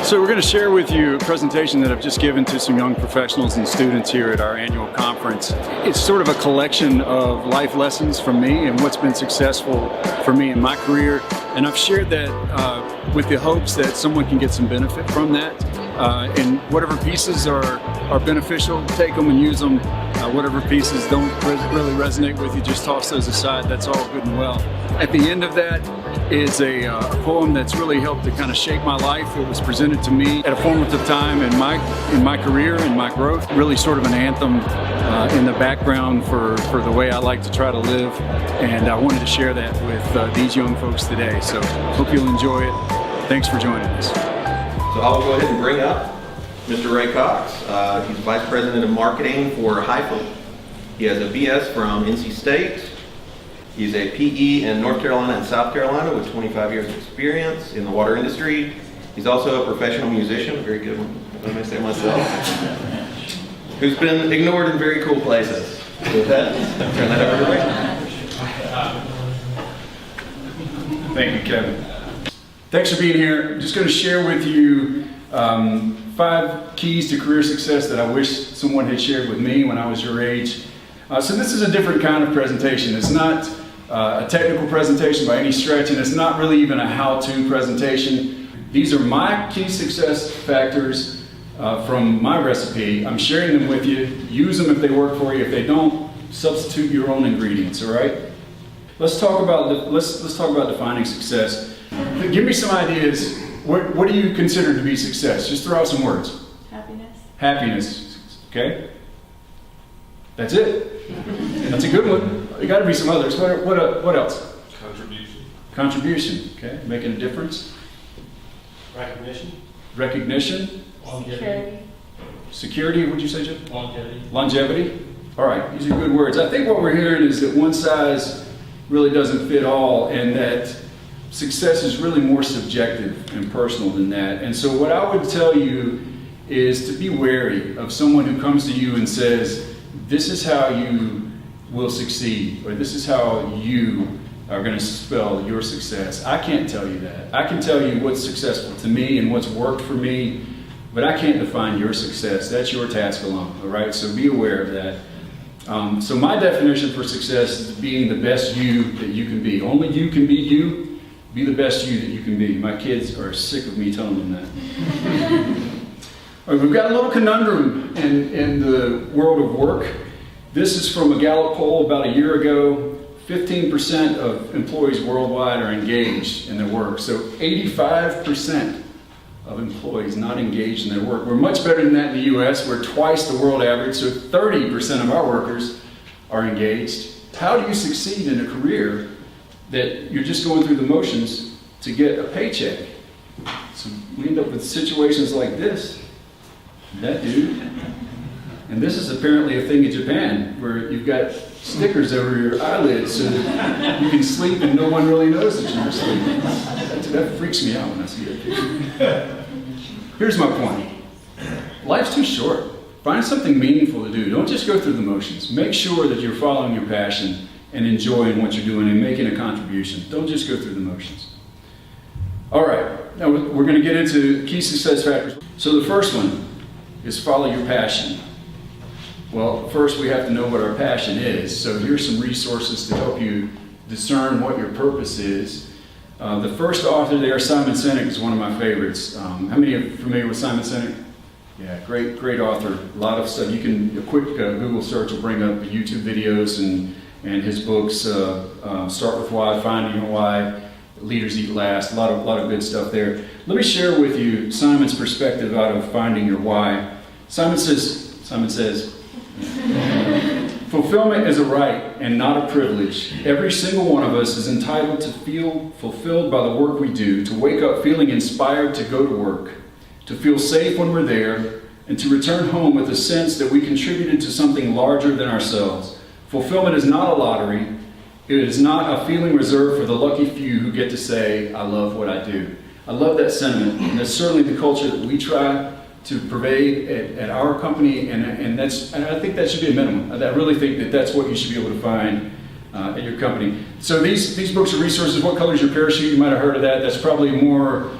So we're going to share with you a presentation that I've just given to some young professionals and students here at our annual conference. It's sort of a collection of life lessons from me and what's been successful for me in my career. And I've shared that with the hopes that someone can get some benefit from that. And whatever pieces are beneficial, take them and use them. Whatever pieces don't really resonate with you, just toss those aside. That's all good and well. At the end of that is a poem that's really helped to kind of shape my life. It was presented to me at a formative time in my career and my growth. Really sort of an anthem in the background for the way I like to try to live. And I wanted to share that with these young folks today. So hope you'll enjoy it. Thanks for joining us. So I'll go ahead and bring up Mr. Ray Cox. He's Vice President of Marketing for HIGHFILL. He has a BS from NC State. He's a PE in North Carolina and South Carolina with 25 years of experience in the water industry. He's also a professional musician, a very good one, let me say myself, who's been ignored in very cool places. With that, turn that over to Ray. Thank you, Kevin. Thanks for being here. I'm just going to share with you 5 keys to career success that I wish someone had shared with me when I was your age. So this is a different kind of presentation. It's not a technical presentation by any stretch, and it's not really even a how-to presentation. These are my key success factors from my recipe. I'm sharing them with you. Use them if they work for you. If they don't, substitute your own ingredients, all right? Let's talk about let's talk about defining success. Give me some ideas. What do you consider to be success? Just throw out some words. Happiness. Happiness. Okay. That's it. That's a good one. There got to be some others. What else? Contribution. Contribution. Okay. Making a difference. Recognition. Recognition. Security. Security. What'd you say, Jim? Longevity. Longevity. All right. These are good words. I think what we're hearing is that one size really doesn't fit all, and that success is really more subjective and personal than that. And so what I would tell you is to be wary of someone who comes to you and says, this is how you will succeed, or this is how you are going to spell your success. I can't tell you that. I can tell you what's successful to me and what's worked for me, but I can't define your success. That's your task alone, all right? So be aware of that. So my definition for success is being the best you that you can be. Only you can be you. Be the best you that you can be. My kids are sick of me telling them that. All right, we've got a little conundrum in the world of work. This is from a Gallup poll about a year ago. 15% of employees worldwide are engaged in their work. So 85% of employees not engaged in their work. We're much better than that in the US. We're twice the world average. So 30% of our workers are engaged. How do you succeed in a career that you're just going through the motions to get a paycheck? So we end up with situations like this. That dude. And this is apparently a thing in Japan where you've got stickers over your eyelids so that you can sleep and no one really knows that you're asleep. That freaks me out when I see that picture. Here's my point. Life's too short. Find something meaningful to do. Don't just go through the motions. Make sure that you're following your passion and enjoying what you're doing and making a contribution. Don't just go through the motions. All right, now we're going to get into key success factors. So the first one is follow your passion. Well, first we have to know what our passion is. So here's some resources to help you discern what your purpose is. The first author there, Simon Sinek, is one of my favorites. How many are familiar with Simon Sinek? Yeah, great author. A lot of stuff. You can, a quick Google search will bring up the YouTube videos and his books, Start With Why, Finding Your Why, Leaders Eat Last, a lot of good stuff there. Let me share with you Simon's perspective out of Finding Your Why. Simon says, fulfillment is a right and not a privilege. Every single one of us is entitled to feel fulfilled by the work we do, to wake up feeling inspired to go to work, to feel safe when we're there, and to return home with a sense that we contributed to something larger than ourselves. Fulfillment is not a lottery. It is not a feeling reserved for the lucky few who get to say, I love what I do. I love that sentiment, and that's certainly the culture that we try to pervade at our company, and I think that should be a minimum. I really think that that's what you should be able to find at your company. So these books are resources. What color is your parachute? You might have heard of that. That's probably more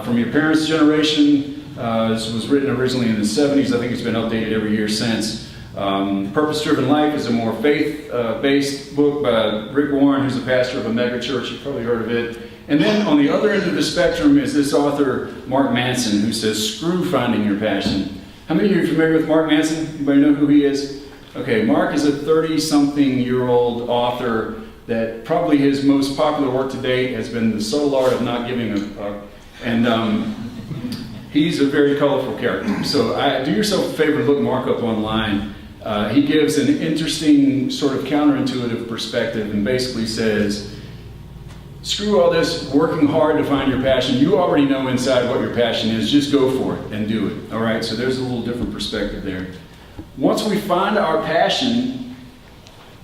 from your parents' generation. This was written originally in the 70s. I think it's been updated every year since. Purpose-Driven Life is a more faith-based book by Rick Warren, who's a pastor of a mega church. You've probably heard of it. And then on the other end of the spectrum is this author, Mark Manson, who says, screw finding your passion. How many of you are familiar with Mark Manson? Anybody know who he is? Okay, Mark is a 30-something-year-old author that probably his most popular work to date has been The Subtle Art of Not Giving he's a very colorful character. So do yourself a favor and look Mark up online. He gives an interesting sort of counterintuitive perspective and basically says, screw all this working hard to find your passion. You already know inside what your passion is. Just go for it and do it. All right? So there's a little different perspective there. Once we find our passion,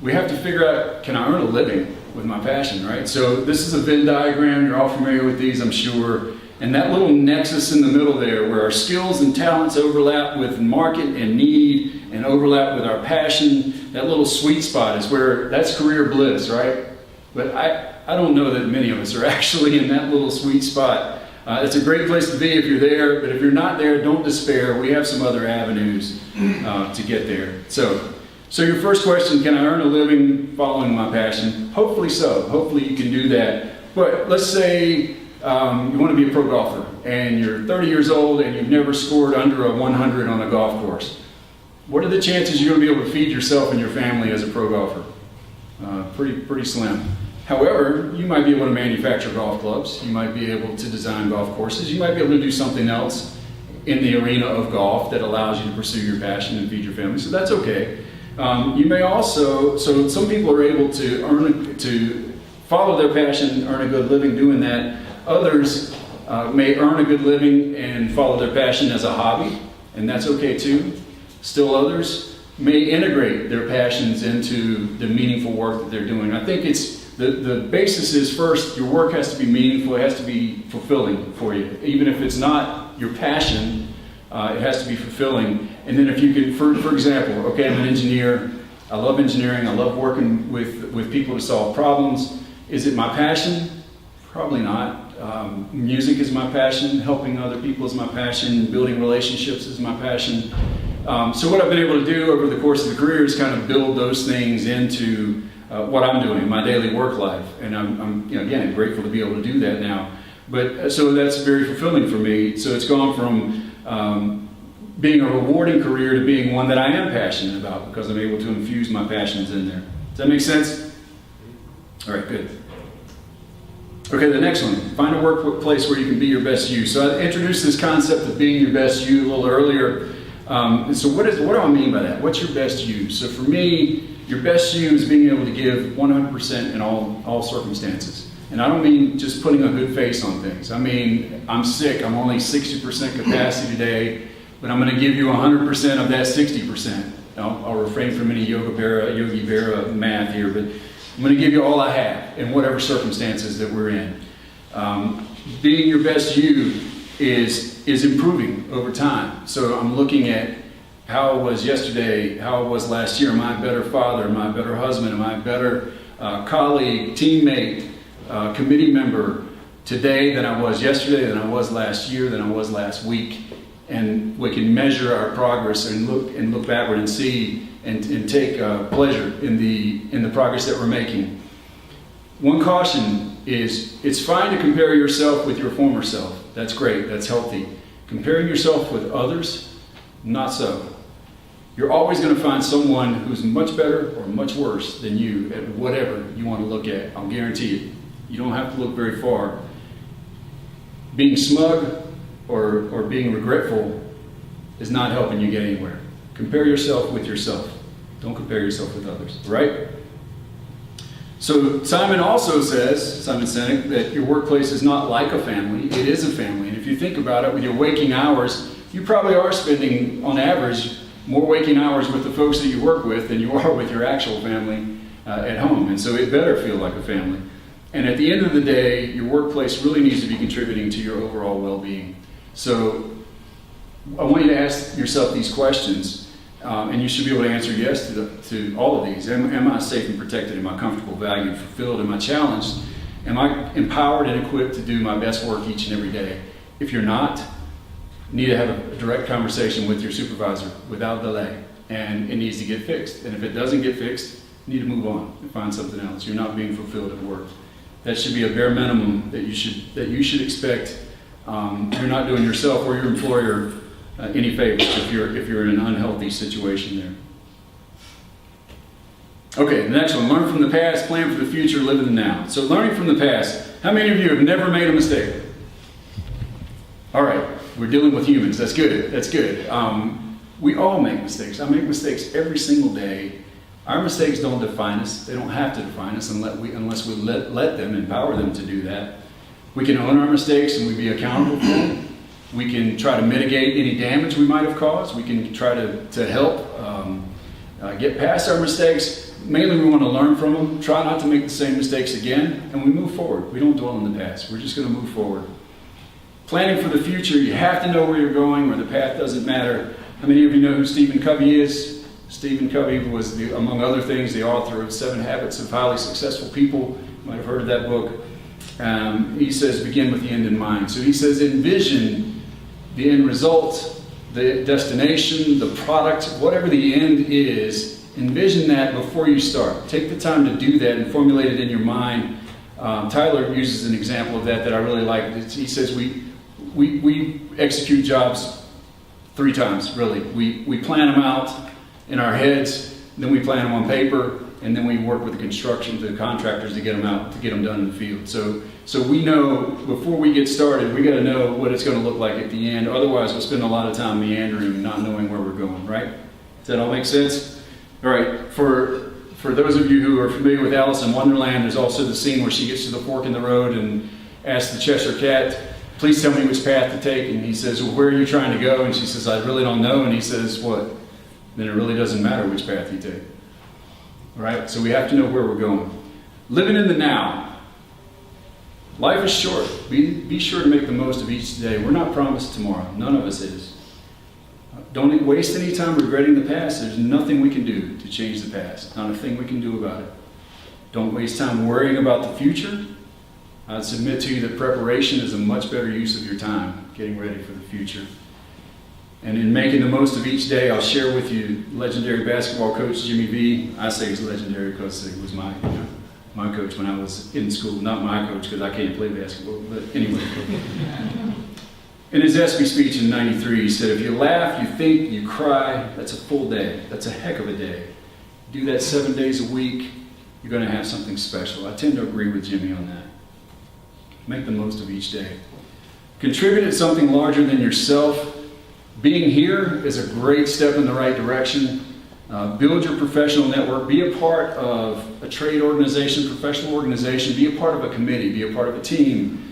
we have to figure out, can I earn a living with my passion, right? So this is a Venn diagram. You're all familiar with these, I'm sure. And that little nexus in the middle there where our skills and talents overlap with market and need and overlap with our passion, that little sweet spot is where that's career bliss, right? But I don't know that many of us are actually in that little sweet spot. It's a great place to be if you're there, but if you're not there, don't despair. We have some other avenues to get there. So your first question, can I earn a living following my passion? Hopefully so. Hopefully you can do that. But let's say you want to be a pro golfer and you're 30 years old and you've never scored under a 100 on a golf course. What are the chances you're going to be able to feed yourself and your family as a pro golfer? Pretty slim. However, you might be able to manufacture golf clubs. You might be able to design golf courses. You might be able to do something else in the arena of golf that allows you to pursue your passion and feed your family. So that's okay. You may also, so some people are able to follow their passion, earn a good living doing that. Others may earn a good living and follow their passion as a hobby, and that's okay too. Still others may integrate their passions into the meaningful work that they're doing. I think it's the basis is first, your work has to be meaningful, it has to be fulfilling for you. Even if it's not your passion, it has to be fulfilling. And then if you could, for example, okay, I'm an engineer, I love engineering, I love working with people to solve problems. Is it my passion? Probably not. Music is my passion, helping other people is my passion, building relationships is my passion. So what I've been able to do over the course of the career is kind of build those things into what I'm doing in my daily work life. And I'm again, grateful to be able to do that now. But so that's very fulfilling for me. So it's gone from being a rewarding career to being one that I am passionate about because I'm able to infuse my passions in there. Does that make sense? All right, good. Okay, the next one. Find a workplace where you can be your best you. So I introduced this concept of being your best you a little earlier. So what do I mean by that? What's your best you? So for me, your best you is being able to give 100% in all circumstances. And I don't mean just putting a good face on things. I mean, I'm sick, I'm only 60% capacity today, but I'm going to give you 100% of that 60%. I'll refrain from any Yogi Berra math here, but I'm going to give you all I have in whatever circumstances that we're in. Being your best you is improving over time. So I'm looking at how I was yesterday, how I was last year. Am I a better father? Am I a better husband? Am I a better colleague, teammate, committee member today than I was yesterday, than I was last year, than I was last week? And we can measure our progress and look backward and see and take pleasure in the progress that we're making. One caution is it's fine to compare yourself with your former self. That's great, that's healthy. Comparing yourself with others, not so. You're always going to find someone who's much better or much worse than you at whatever you want to look at. I'll guarantee it. You don't have to look very far. Being smug or being regretful is not helping you get anywhere. Compare yourself with yourself. Don't compare yourself with others, right? So Simon also says, Simon Sinek, that your workplace is not like a family, it is a family. And if you think about it, with your waking hours, you probably are spending, on average, more waking hours with the folks that you work with than you are with your actual family at home. And so it better feel like a family. And at the end of the day, your workplace really needs to be contributing to your overall well-being. So I want you to ask yourself these questions. And you should be able to answer yes to all of these. Am I safe and protected? Am I comfortable, valued, fulfilled? Am I challenged? Am I empowered and equipped to do my best work each and every day? If you're not, need to have a direct conversation with your supervisor without delay, and it needs to get fixed. And if it doesn't get fixed, you need to move on and find something else. You're not being fulfilled at work. That should be a bare minimum that you should expect. You're not doing yourself or your employer any favors if you're in an unhealthy situation there. Okay, the next one, learn from the past, plan for the future, live in the now. So learning from the past, how many of you have never made a mistake? All right, we're dealing with humans, that's good, that's good. We all make mistakes. I make mistakes every single day. Our mistakes don't define us. They don't have to define us unless we let them, empower them to do that. We can own our mistakes and we be accountable for them. We can try to mitigate any damage we might have caused. We can try to help get past our mistakes. Mainly we want to learn from them, try not to make the same mistakes again, and we move forward. We don't dwell in the past. We're just going to move forward. Planning for the future, you have to know where you're going, where the path doesn't matter. How many of you know who Stephen Covey is? Stephen Covey was, among other things, the author of 7 Habits of Highly Successful People. You might have heard of that book. He says, begin with the end in mind. So he says, envision the end result, the destination, the product, whatever the end is. Envision that before you start. Take the time to do that and formulate it in your mind. Tyler uses an example of that I really like. He says we execute jobs 3 times, really. We plan them out in our heads, then we plan them on paper, and then we work with the contractors to get them out, to get them done in the field. So we know before we get started, we got to know what it's going to look like at the end. Otherwise, we'll spend a lot of time meandering and not knowing where we're going, right? Does that all make sense? All right, for those of you who are familiar with Alice in Wonderland, there's also the scene where she gets to the fork in the road and asks the Cheshire Cat, please tell me which path to take. And he says, well, where are you trying to go? And she says, I really don't know. And he says, what? Then it really doesn't matter which path you take. All right, so we have to know where we're going. Living in the now. Life is short. Be sure to make the most of each day. We're not promised tomorrow. None of us is. Don't waste any time regretting the past. There's nothing we can do to change the past. Not a thing we can do about it. Don't waste time worrying about the future. I'd submit to you that preparation is a much better use of your time, getting ready for the future. And in making the most of each day, I'll share with you legendary basketball coach Jimmy V. I say he's legendary because he was my coach when I was in school. Not my coach because I can't play basketball, but anyway. In his ESPY speech in '93, he said, if you laugh, you think, you cry, that's a full day. That's a heck of a day. Do that 7 days a week, you're going to have something special. I tend to agree with Jimmy on that. Make the most of each day. Contribute to something larger than yourself. Being here is a great step in the right direction. Build your professional network. Be a part of a trade organization, professional organization. Be a part of a committee. Be a part of a team.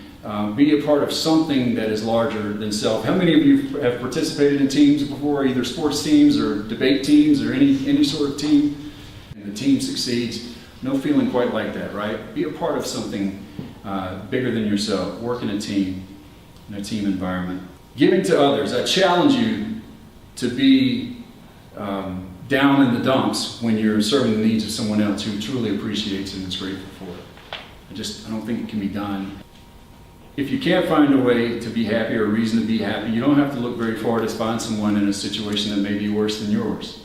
Be a part of something that is larger than self. How many of you have participated in teams before, either sports teams or debate teams or any sort of team? And the team succeeds. No feeling quite like that, right? Be a part of something bigger than yourself. Work in a team environment. Giving to others. I challenge you to be down in the dumps when you're serving the needs of someone else who truly appreciates and is grateful for it. I don't think it can be done. If you can't find a way to be happy or a reason to be happy, you don't have to look very far to find someone in a situation that may be worse than yours.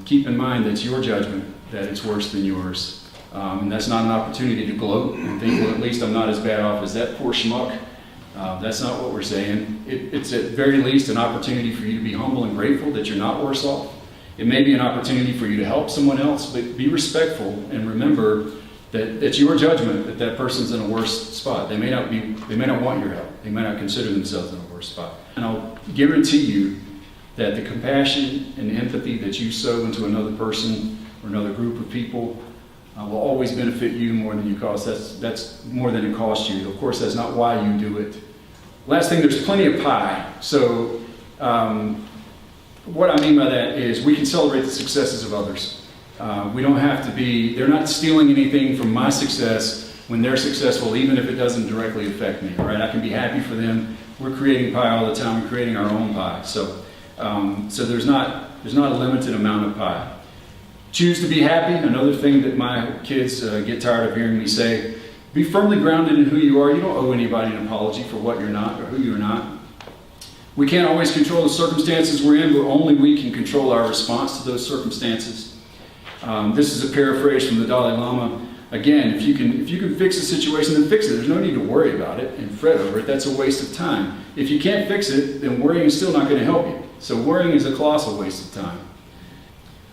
Keep in mind that's your judgment that it's worse than yours. And that's not an opportunity to gloat and think, well, at least I'm not as bad off as that poor schmuck. That's not what we're saying. It's at very least an opportunity for you to be humble and grateful that you're not worse off. It may be an opportunity for you to help someone else, but be respectful and remember that it's your judgment that person's in a worse spot. They may not want your help. They may not consider themselves in a worse spot. And I'll guarantee you that the compassion and empathy that you sow into another person or another group of people will always benefit you more than you cost. That's more than it costs you. Of course, that's not why you do it. Last thing, there's plenty of pie. So what I mean by that is we can celebrate the successes of others. We don't have to be, they're not stealing anything from my success when they're successful, even if it doesn't directly affect me, all right? I can be happy for them. We're creating pie all the time. We're creating our own pie. So there's not a limited amount of pie. Choose to be happy. Another thing that my kids get tired of hearing me say, be firmly grounded in who you are. You don't owe anybody an apology for what you're not or who you're not. We can't always control the circumstances we're in, but only we can control our response to those circumstances. This is a paraphrase from the Dalai Lama. Again, if you can fix a situation, then fix it. There's no need to worry about it and fret over it. That's a waste of time. If you can't fix it, then worrying is still not going to help you. So worrying is a colossal waste of time.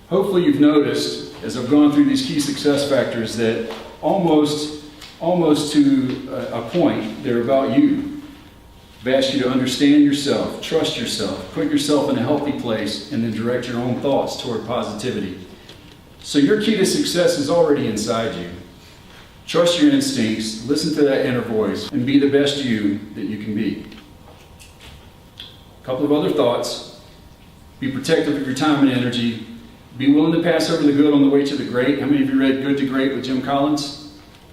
Hopefully you've noticed, as I've gone through these key success factors, that almost to a point, they're about you. I've asked you to understand yourself, trust yourself, put yourself in a healthy place, and then direct your own thoughts toward positivity. So your key to success is already inside you. Trust your instincts, listen to that inner voice, and be the best you that you can be. A couple of other thoughts. Be protective of your time and energy. Be willing to pass over the good on the way to the great. How many of you read Good to Great with Jim Collins?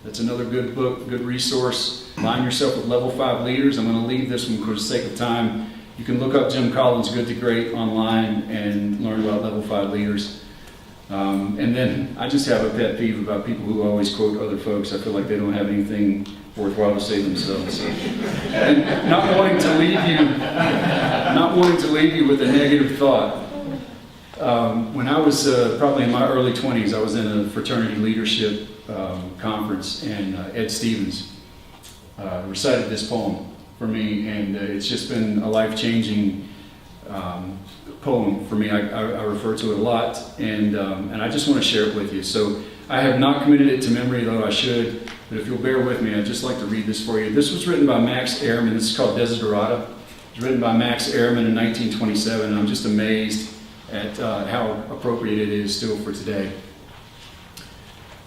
That's another good book, good resource. Align yourself with level 5 leaders. I'm going to leave this one for the sake of time. You can look up Jim Collins' Good to Great online and learn about level 5 leaders. And then I just have a pet peeve about people who always quote other folks. I feel like they don't have anything worthwhile to say themselves. So. And not wanting to leave you with a negative thought. When I was probably in my early 20s, I was in a fraternity leadership conference, and Ed Stevens recited this poem for me, and it's just been a life-changing poem for me. I refer to it a lot, and I just want to share it with you. So I have not committed it to memory, though I should, but if you'll bear with me, I'd just like to read this for you. This was written by Max Ehrmann. This is called Desiderata. It was written by Max Ehrmann in 1927, and I'm just amazed at how appropriate it is still for today.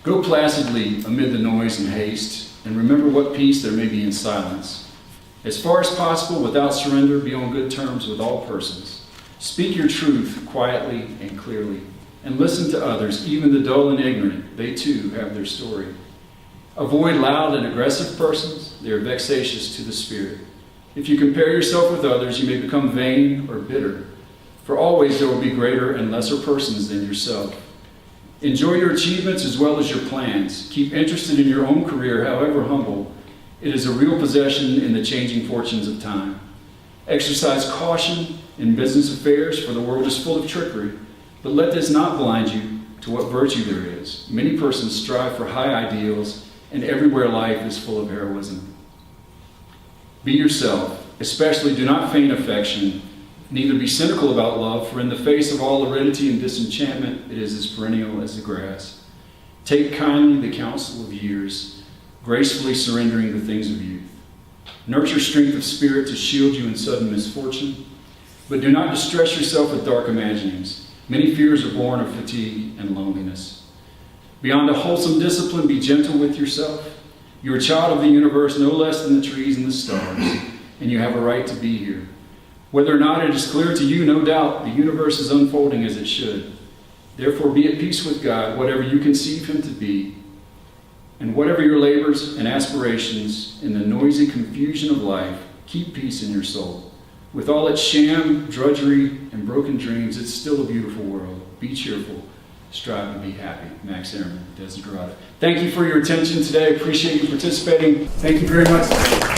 Go placidly amid the noise and haste, and remember what peace there may be in silence. As far as possible, without surrender, be on good terms with all persons. Speak your truth quietly and clearly, and listen to others, even the dull and ignorant. They too have their story. Avoid loud and aggressive persons. They are vexatious to the spirit. If you compare yourself with others, you may become vain or bitter. For always there will be greater and lesser persons than yourself. Enjoy your achievements as well as your plans. Keep interested in your own career, however humble. It is a real possession in the changing fortunes of time. Exercise caution in business affairs, for the world is full of trickery. But let this not blind you to what virtue there is. Many persons strive for high ideals, and everywhere life is full of heroism. Be yourself, especially do not feign affection. Neither be cynical about love, for in the face of all aridity and disenchantment, it is as perennial as the grass. Take kindly the counsel of years, gracefully surrendering the things of youth. Nurture strength of spirit to shield you in sudden misfortune, but do not distress yourself with dark imaginings. Many fears are born of fatigue and loneliness. Beyond a wholesome discipline, be gentle with yourself. You are a child of the universe, no less than the trees and the stars, and you have a right to be here. Whether or not it is clear to you, no doubt, the universe is unfolding as it should. Therefore, be at peace with God, whatever you conceive him to be. And whatever your labors and aspirations in the noisy confusion of life, keep peace in your soul. With all its sham, drudgery, and broken dreams, it's still a beautiful world. Be cheerful. Strive to be happy. Max Ehrmann, Desiderata. Thank you for your attention today. I appreciate you participating. Thank you very much.